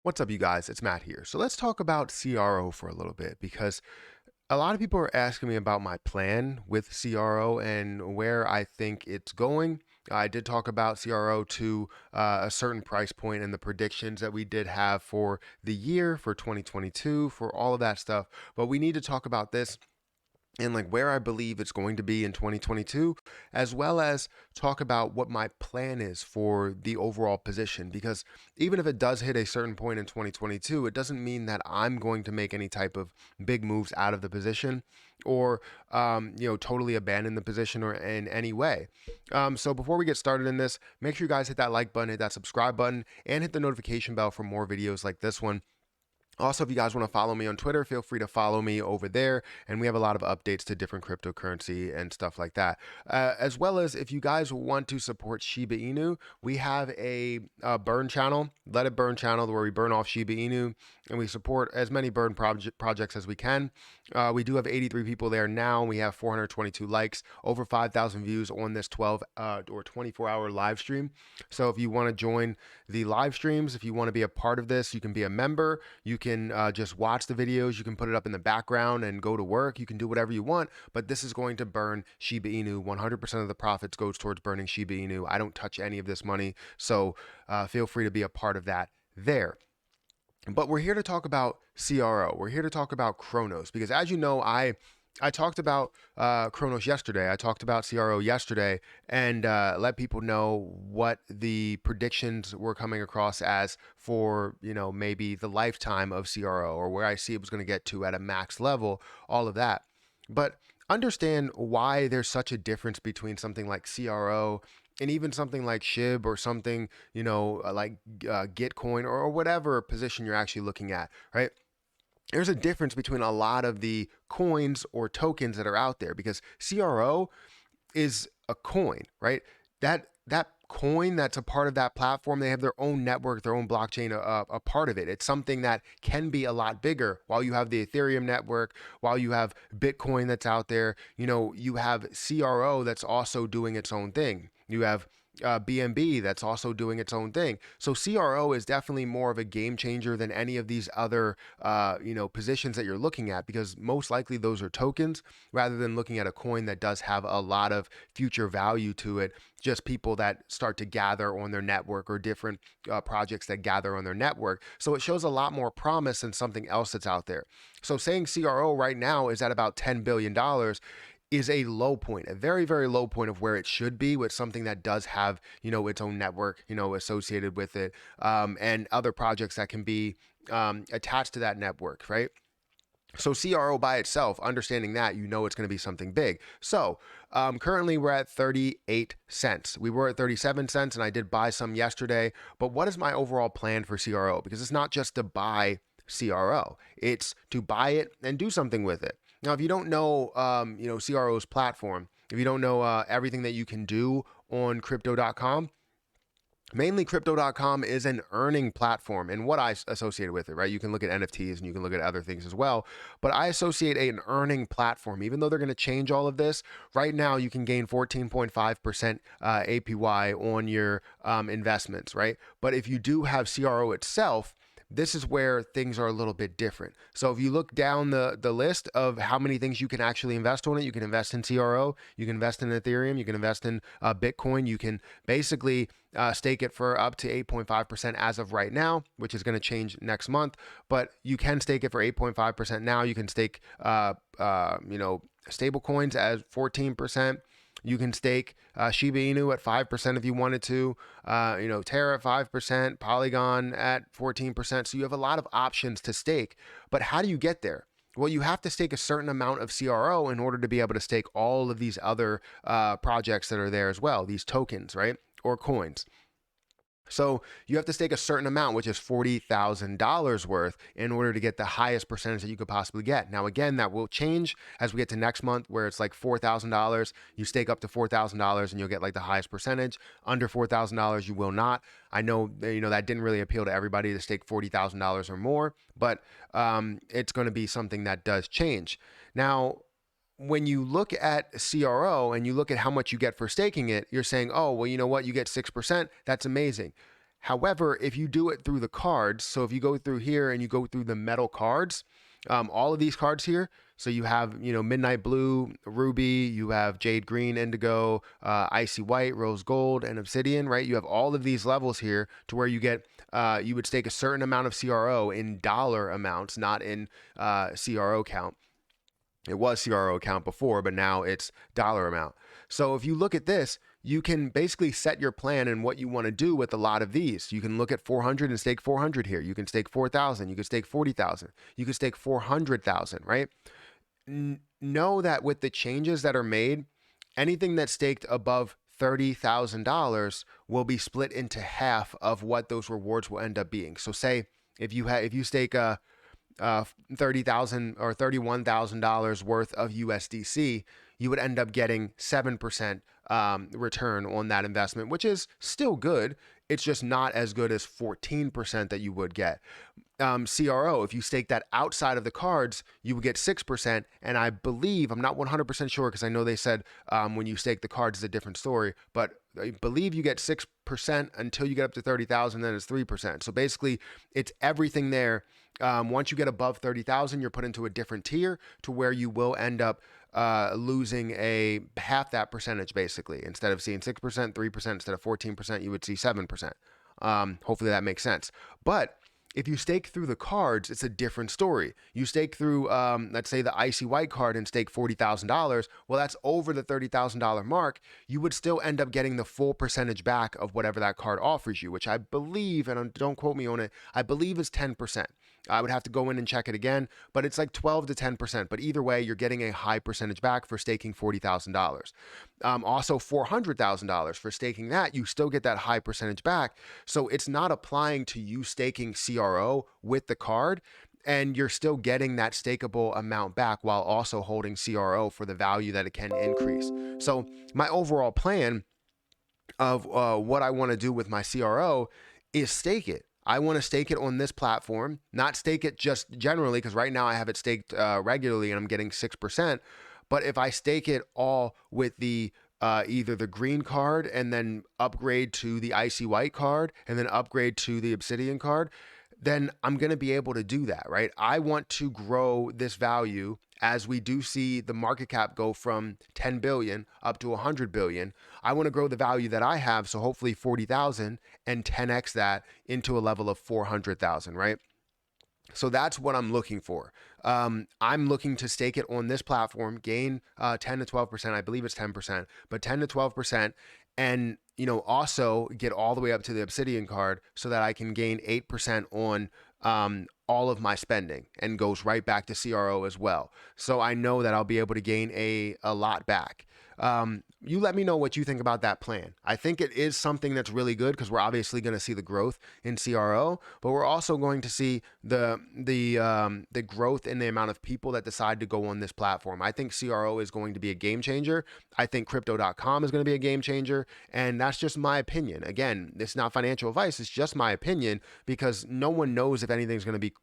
What's up, you guys? It's Matt here. So let's talk about CRO for a little bit because a lot of people are asking me about my plan with CRO and where I think it's going. I did talk about CRO to a certain price point and the predictions that we did have for the year, for 2022, for all of that stuff. But we need to talk about this and like where I believe it's going to be in 2022, as well as talk about what my plan is for the overall position. Because even if it does hit a certain point in 2022, it doesn't mean that I'm going to make any type of big moves out of the position or totally abandon the position or in any way. So before we get started in this, make sure you guys hit that like button, hit that subscribe button, and hit the notification bell for more videos like this one. Also, if you guys want to follow me on Twitter, feel free to follow me over there. And we have a lot of updates to different cryptocurrency and stuff like that. As well as if you guys want to support Shiba Inu, we have a burn channel, Let It Burn channel, where we burn off Shiba Inu and we support as many burn projects as we can. We do have 83 people there now. We have 422 likes, over 5,000 views on this 12 or 24-hour live stream. So if you want to join the live streams, if you want to be a part of this, you can be a member. You can just watch the videos. You can put it up in the background and go to work. You can do whatever you want, but this is going to burn Shiba Inu. 100% of the profits goes towards burning Shiba Inu. I don't touch any of this money, so feel free to be a part of that there. But we're here to talk about CRO. We're here to talk about Cronos because, as you know, I talked about Cronos yesterday. I talked about CRO yesterday and let people know what the predictions were coming across as for, maybe the lifetime of CRO or where I see it was going to get to at a max level, all of that. But understand why there's such a difference between something like CRO and even something like SHIB or something, like Gitcoin or whatever position you're actually looking at, right? There's a difference between a lot of the coins or tokens that are out there because CRO is a coin, right? That coin that's a part of that platform, they have their own network, their own blockchain, a part of it. It's something that can be a lot bigger. While you have the Ethereum network, while you have Bitcoin that's out there, you have CRO that's also doing its own thing. You have BNB that's also doing its own thing. So CRO is definitely more of a game changer than any of these other positions that you're looking at because most likely those are tokens rather than looking at a coin that does have a lot of future value to it. Just people that start to gather on their network or different projects that gather on their network. So it shows a lot more promise than something else that's out there. So saying CRO right now is at about $10 billion is a low point, a very, very low point of where it should be with something that does have, its own network, associated with it, and other projects that can be attached to that network, right? So CRO by itself, understanding that, it's going to be something big. So currently we're at 38 cents. We were at 37 cents and I did buy some yesterday. But what is my overall plan for CRO? Because it's not just to buy CRO, it's to buy it and do something with it. Now, if you don't know, CRO's platform, if you don't know everything that you can do on crypto.com, mainly crypto.com is an earning platform and what I associated with it, right? You can look at NFTs and you can look at other things as well, but I associate an earning platform. Even though they're going to change all of this, right now you can gain 14.5% APY on your investments, right? But if you do have CRO itself, this is where things are a little bit different. So if you look down the list of how many things you can actually invest on it, you can invest in CRO, you can invest in Ethereum, you can invest in Bitcoin, you can basically stake it for up to 8.5% as of right now, which is going to change next month. But you can stake it for 8.5% now. You can stake, stable coins as 14%. You can stake Shiba Inu at 5% if you wanted to. Terra at 5%, Polygon at 14%. So you have a lot of options to stake. But how do you get there? Well, you have to stake a certain amount of CRO in order to be able to stake all of these other projects that are there as well, these tokens, right? Or coins. So you have to stake a certain amount, which is $40,000 worth, in order to get the highest percentage that you could possibly get. Now, again, that will change as we get to next month, where it's like $4,000. You stake up to $4,000 and you'll get like the highest percentage. Under $4,000, you will not. I know, that didn't really appeal to everybody to stake $40,000 or more, but it's going to be something that does change. Now, when you look at CRO and you look at how much you get for staking it, you're saying, oh, well, you know what? You get 6%. That's amazing. However, if you do it through the cards, so if you go through here and you go through the metal cards, all of these cards here, so you have, Midnight Blue, Ruby, you have Jade Green, Indigo, Icy White, Rose Gold, and Obsidian, right? You have all of these levels here to where you get, you would stake a certain amount of CRO in dollar amounts, not in CRO count. It was CRO count before, but now it's dollar amount. So if you look at this, you can basically set your plan and what you want to do with a lot of these. You can look at 400 and stake 400 here. You can stake 4,000. You can stake 40,000. You can stake 400,000, right? Know that with the changes that are made, anything that's staked above $30,000 will be split into half of what those rewards will end up being. So say if you stake a $30,000 or $31,000 worth of USDC, you would end up getting 7% return on that investment, which is still good. It's just not as good as 14% that you would get. CRO, if you stake that outside of the cards, you would get 6%. And I believe, I'm not 100% sure because I know they said when you stake the cards is a different story, but I believe you get 6% until you get up to 30,000, then it's 3%. So basically, it's everything there. Once you get above 30,000, you're put into a different tier to where you will end up losing a half that percentage, basically. Instead of seeing 6%, 3%, instead of 14%, you would see 7%. Hopefully that makes sense. But if you stake through the cards, it's a different story. You stake through, let's say, the Icy White card and stake $40,000. Well, that's over the $30,000 mark. You would still end up getting the full percentage back of whatever that card offers you, which I believe, and don't quote me on it, I believe is 10%. I would have to go in and check it again, but it's like 12 to 10%. But either way, you're getting a high percentage back for staking $40,000. Also, $400,000 for staking that, you still get that high percentage back. So it's not applying to you staking CRO with the card, and you're still getting that stakeable amount back while also holding CRO for the value that it can increase. So my overall plan of what I want to do with my CRO is stake it. I want to stake it on this platform, not stake it just generally, because right now I have it staked regularly and I'm getting 6%. But if I stake it all with the either the green card and then upgrade to the Icy White card and then upgrade to the Obsidian card, then I'm going to be able to do that, right? I want to grow this value as we do see the market cap go from 10 billion up to 100 billion. I want to grow the value that I have, so hopefully 40,000, and 10x that into a level of 400,000, right? So that's what I'm looking for. I'm looking to stake it on this platform, gain 10 to 12%. I believe it's 10%, but 10 to 12%. And, also get all the way up to the Obsidian card so that I can gain 8% on all of my spending and goes right back to CRO as well. So I know that I'll be able to gain a lot back. You let me know what you think about that plan. I think it is something that's really good because we're obviously going to see the growth in CRO, but we're also going to see the growth in the amount of people that decide to go on this platform. I think CRO is going to be a game changer. I think crypto.com is going to be a game changer, and that's just my opinion. Again, it's not financial advice. It's just my opinion because no one knows if anything's going to be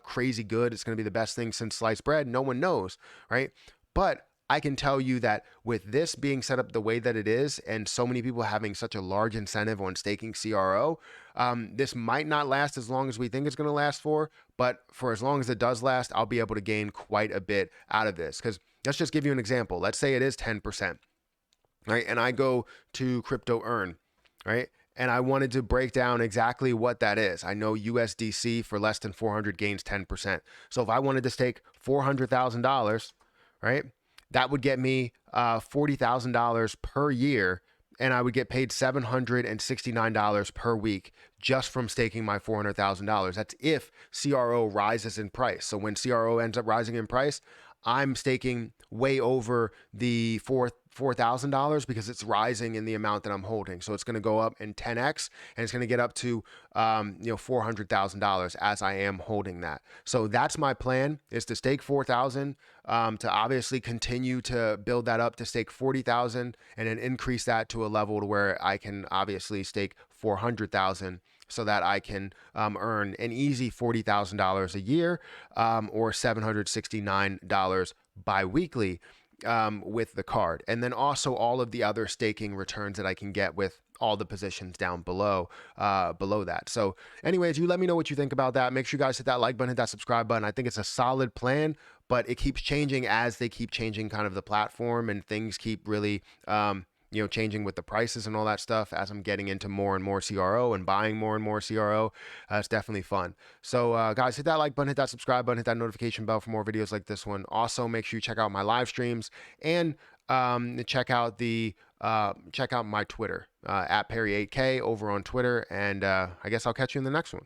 crazy good. It's going to be the best thing since sliced bread. No one knows, right? But I can tell you that with this being set up the way that it is and so many people having such a large incentive on staking CRO, this might not last as long as we think it's going to last for, but for as long as it does last, I'll be able to gain quite a bit out of this. Because let's just give you an example. Let's say it is 10%, right? And I go to Crypto Earn, right? And I wanted to break down exactly what that is. I know USDC for less than 400 gains 10%. So if I wanted to stake $400,000, right? That would get me $40,000 per year, and I would get paid $769 per week just from staking my $400,000. That's if CRO rises in price. So when CRO ends up rising in price, I'm staking way over the $4,000 because it's rising in the amount that I'm holding. So it's going to go up in 10x, and it's going to get up to $400,000 as I am holding that. So that's my plan, is to stake 4,000, to obviously continue to build that up to stake 40,000, and then increase that to a level to where I can obviously stake 400,000. So that I can earn an easy $40,000 a year, or $769 bi-weekly with the card. And then also all of the other staking returns that I can get with all the positions down below that. So anyways, you let me know what you think about that. Make sure you guys hit that like button, hit that subscribe button. I think it's a solid plan, but it keeps changing as they keep changing kind of the platform, and things keep really changing with the prices and all that stuff as I'm getting into more and more CRO and buying more and more CRO. It's definitely fun. So, guys, hit that like button, hit that subscribe button, hit that notification bell for more videos like this one. Also, make sure you check out my live streams and check out my Twitter at Perry8K over on Twitter. And I guess I'll catch you in the next one.